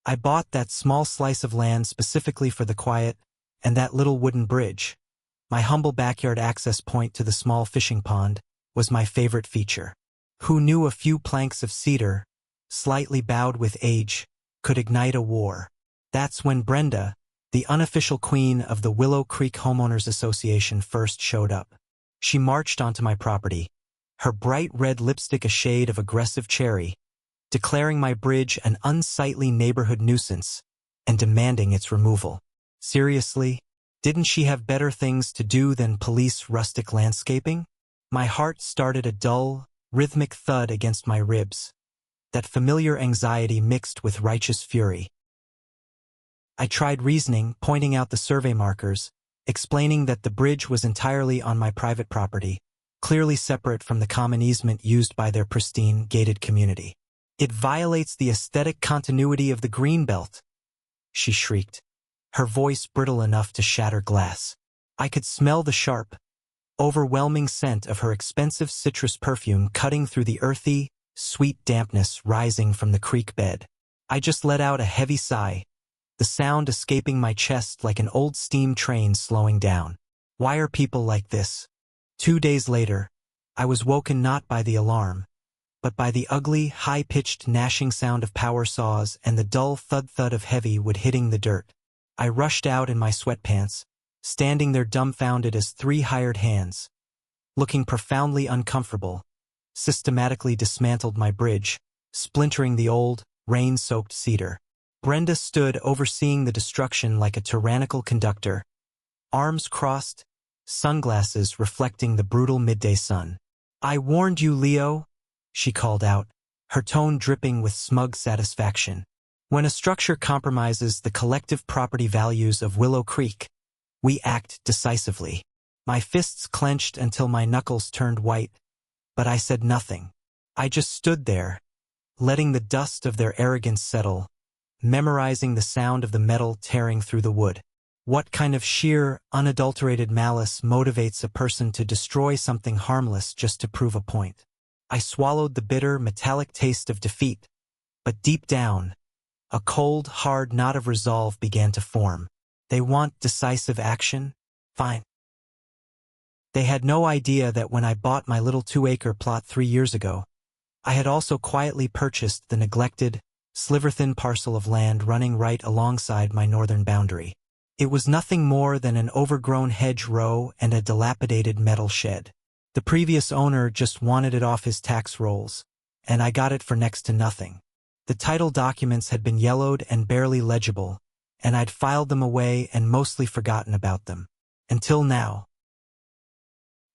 I bought that small slice of land specifically for the quiet and that little wooden bridge. My humble backyard access point to the small fishing pond was my favorite feature. Who knew a few planks of cedar, slightly bowed with age, could ignite a war? That's when Brenda, the unofficial queen of the Willow Creek Homeowners Association, first showed up. She marched onto my property, her bright red lipstick a shade of aggressive cherry, declaring my bridge an unsightly neighborhood nuisance and demanding its removal. Seriously, didn't she have better things to do than police rustic landscaping? My heart started a dull, rhythmic thud against my ribs, that familiar anxiety mixed with righteous fury. I tried reasoning, pointing out the survey markers, explaining that the bridge was entirely on my private property, clearly separate from the common easement used by their pristine, gated community. It violates the aesthetic continuity of the greenbelt, she shrieked, her voice brittle enough to shatter glass. I could smell the sharp, overwhelming scent of her expensive citrus perfume cutting through the earthy, sweet dampness rising from the creek bed. I just let out a heavy sigh, the sound escaping my chest like an old steam train slowing down. Why are people like this? 2 days later, I was woken not by the alarm, but by the ugly, high-pitched gnashing sound of power saws and the dull thud-thud of heavy wood hitting the dirt. I rushed out in my sweatpants, standing there dumbfounded as 3 hired hands, looking profoundly uncomfortable, systematically dismantled my bridge, splintering the old, rain-soaked cedar. Brenda stood overseeing the destruction like a tyrannical conductor, arms crossed, sunglasses reflecting the brutal midday sun. "I warned you, Leo," she called out, her tone dripping with smug satisfaction. "When a structure compromises the collective property values of Willow Creek, we act decisively." My fists clenched until my knuckles turned white, but I said nothing. I just stood there, letting the dust of their arrogance settle, memorizing the sound of the metal tearing through the wood. What kind of sheer, unadulterated malice motivates a person to destroy something harmless just to prove a point? I swallowed the bitter, metallic taste of defeat, but deep down, a cold, hard knot of resolve began to form. They want decisive action? Fine. They had no idea that when I bought my little 2-acre plot 3 years ago, I had also quietly purchased the neglected, sliver-thin parcel of land running right alongside my northern boundary. It was nothing more than an overgrown hedge row and a dilapidated metal shed. The previous owner just wanted it off his tax rolls, and I got it for next to nothing. The title documents had been yellowed and barely legible, and I'd filed them away and mostly forgotten about them. Until now.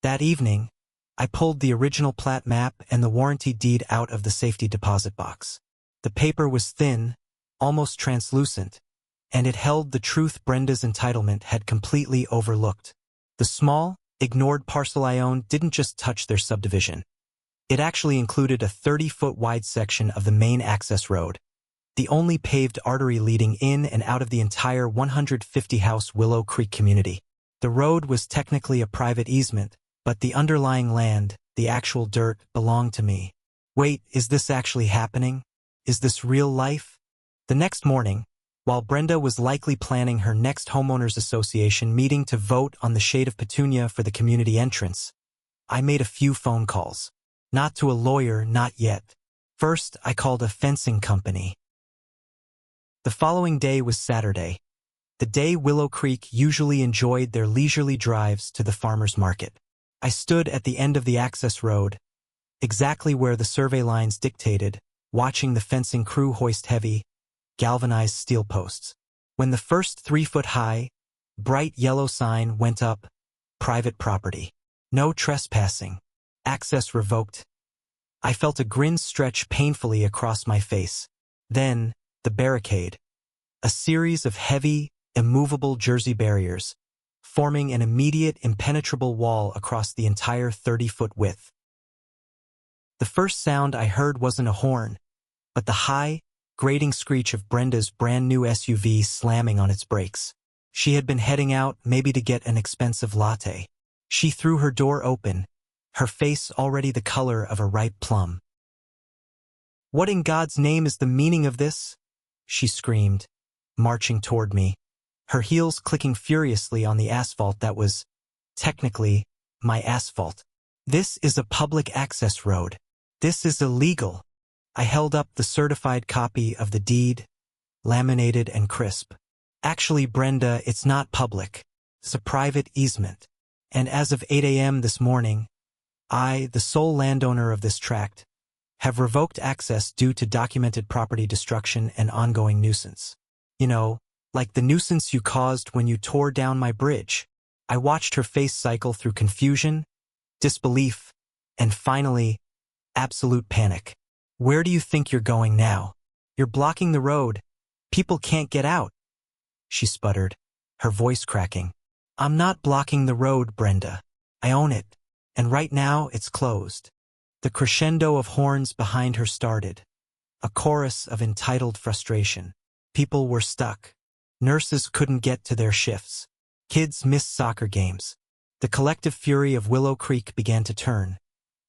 That evening, I pulled the original plat map and the warranty deed out of the safety deposit box. The paper was thin, almost translucent, and it held the truth Brenda's entitlement had completely overlooked. The small, ignored parcel I owned didn't just touch their subdivision. It actually included a 30-foot wide section of the main access road, the only paved artery leading in and out of the entire 150-house Willow Creek community. The road was technically a private easement, but the underlying land, the actual dirt, belonged to me. Wait, is this actually happening? Is this real life? The next morning, while Brenda was likely planning her next homeowners association meeting to vote on the shade of petunia for the community entrance, I made a few phone calls. Not to a lawyer, not yet. First, I called a fencing company. The following day was Saturday, the day Willow Creek usually enjoyed their leisurely drives to the farmer's market. I stood at the end of the access road, exactly where the survey lines dictated, watching the fencing crew hoist heavy, galvanized steel posts. When the first 3-foot-high, bright yellow sign went up, "Private property. No trespassing. Access revoked," I felt a grin stretch painfully across my face. Then, the barricade. A series of heavy, immovable Jersey barriers, forming an immediate, impenetrable wall across the entire 30-foot width. The first sound I heard wasn't a horn, but the high, grating screech of Brenda's brand-new SUV slamming on its brakes. She had been heading out, maybe to get an expensive latte. She threw her door open, her face already the color of a ripe plum. "What in God's name is the meaning of this?" she screamed, marching toward me, her heels clicking furiously on the asphalt that was, technically, my asphalt. This is a public access road. This is illegal. I held up the certified copy of the deed, laminated and crisp. Actually, Brenda, it's not public. It's a private easement. And as of 8 a.m. this morning, I, the sole landowner of this tract, have revoked access due to documented property destruction and ongoing nuisance. You know, like the nuisance you caused when you tore down my bridge. I watched her face cycle through confusion, disbelief, and finally, absolute panic. Where do you think you're going now? You're blocking the road. People can't get out. She sputtered, her voice cracking. I'm not blocking the road, Brenda. I own it, and right now it's closed. The crescendo of horns behind her started, a chorus of entitled frustration. People were stuck. Nurses couldn't get to their shifts. Kids missed soccer games. The collective fury of Willow Creek began to turn,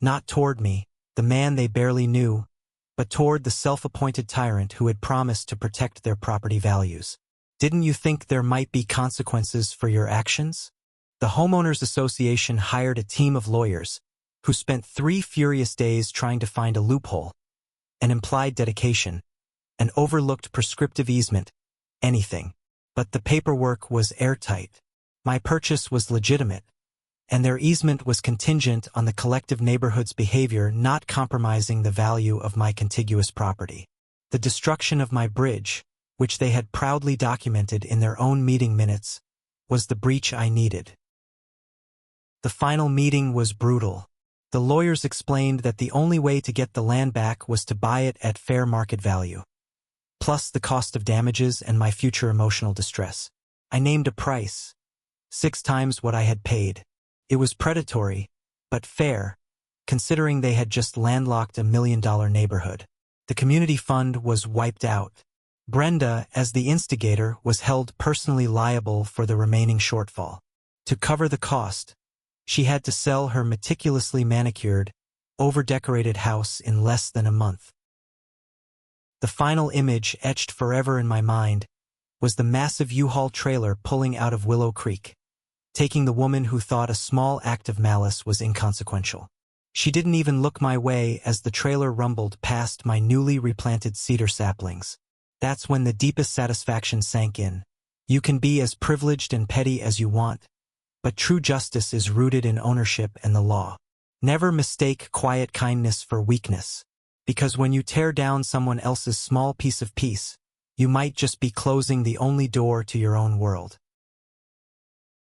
not toward me, the man they barely knew, but toward the self-appointed tyrant who had promised to protect their property values. Didn't you think there might be consequences for your actions? The Homeowners Association hired a team of lawyers who spent 3 furious days trying to find a loophole, an implied dedication, an overlooked prescriptive easement, anything. But the paperwork was airtight. My purchase was legitimate, and their easement was contingent on the collective neighborhood's behavior not compromising the value of my contiguous property. The destruction of my bridge, which they had proudly documented in their own meeting minutes, was the breach I needed. The final meeting was brutal. The lawyers explained that the only way to get the land back was to buy it at fair market value, plus the cost of damages and my future emotional distress. I named a price, 6 times what I had paid. It was predatory, but fair, considering they had just landlocked a $1 million neighborhood. The community fund was wiped out. Brenda, as the instigator, was held personally liable for the remaining shortfall. To cover the cost, she had to sell her meticulously manicured, over-decorated house in less than a month. The final image etched forever in my mind was the massive U-Haul trailer pulling out of Willow Creek, taking the woman who thought a small act of malice was inconsequential. She didn't even look my way as the trailer rumbled past my newly replanted cedar saplings. That's when the deepest satisfaction sank in. You can be as privileged and petty as you want, but true justice is rooted in ownership and the law. Never mistake quiet kindness for weakness, because when you tear down someone else's small piece of peace, you might just be closing the only door to your own world.